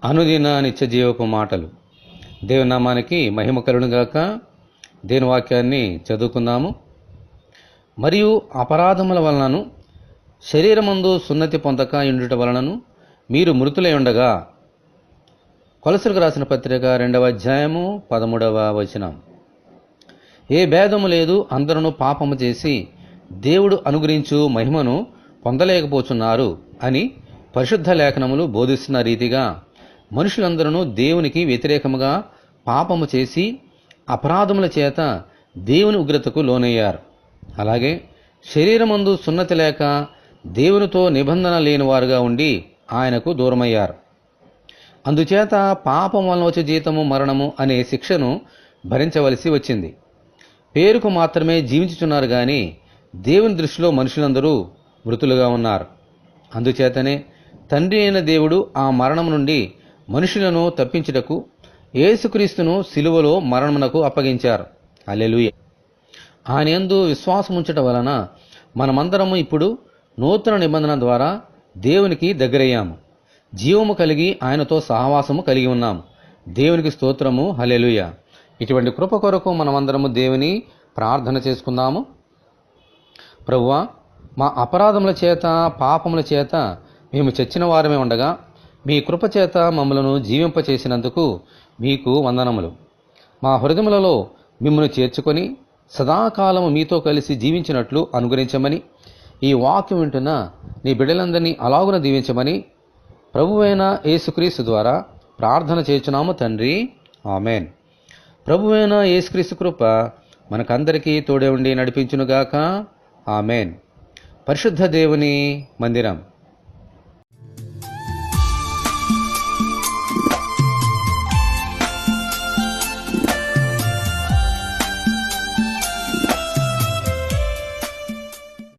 అనుదిన నిత్య జీవపు మాటలు. దేవుని నామానికి మహిమ కలుగునుగాక. దేవుని వాక్యాన్ని చదువుకుందాము. మరియు అపరాధముల వలనను శరీరమందు సున్నతి పొందక ఉండుట వలనను మీరు మృతులై ఉండగా. కొలసలకు రాసిన పత్రిక 2వ అధ్యాయము 13వ వచనం. ఏ భేదము లేదు, అందరూ పాపము చేసి దేవుడు అనుగ్రహించు మహిమను పొందలేకపోతున్నారు అని పరిశుద్ధ లేఖనములు బోధిస్తున్న రీతిగా మనుషులందరూ దేవునికి వ్యతిరేకముగా పాపము చేసి అపరాధముల చేత దేవుని ఉగ్రతకు లోనయ్యారు. అలాగే శరీరమందు సున్నతి లేక దేవునితో నిబంధన లేనివారుగా ఉండి ఆయనకు దూరమయ్యారు. అందుచేత పాపం వలన వచ్చే జీతము మరణము అనే శిక్షను భరించవలసి వచ్చింది. పేరుకు మాత్రమే జీవించుచున్నారు గాని దేవుని దృష్టిలో మనుషులందరూ మృతులుగా ఉన్నారు. అందుచేతనే తండ్రి అయిన దేవుడు ఆ మరణం నుండి మనుషులను తప్పించుటకు యేసుక్రీస్తును సిలువలో మరణమునకు అప్పగించారు. హల్లెలూయా. ఆయన యందు విశ్వాసముంచట వలన మనమందరము ఇప్పుడు నూతన నిబంధన ద్వారా దేవునికి దగ్గరయ్యాము. జీవము కలిగి ఆయనతో సహవాసము కలిగి ఉన్నాము. దేవునికి స్తోత్రము. హల్లెలూయా. ఇటువంటి కృప కొరకు మనమందరము దేవుని ప్రార్థన చేసుకుందాము. ప్రభువా, మా అపరాధముల చేత పాపముల చేత మేము చచ్చిన వారమే ఉండగా మీ కృప చేత మమ్మలను జీవింపచేసినందుకు మీకు వందనములు. మా హృదయములలో మిమ్మల్ని చేర్చుకొని సదాకాలము మీతో కలిసి జీవించినట్లు అనుగ్రహించమని, ఈ వాక్యం వింటున్న నీ బిడ్డలందరినీ అలాగున దీవించమని ప్రభువైన యేసుక్రీస్తు ద్వారా ప్రార్థన చేయుచున్నాము తండ్రి. ఆమెన్. ప్రభువైన యేసుక్రీస్తు కృప మనకందరికీ తోడే ఉండి నడిపించునుగాక. ఆమెన్. పరిశుద్ధ దేవుని మందిరం.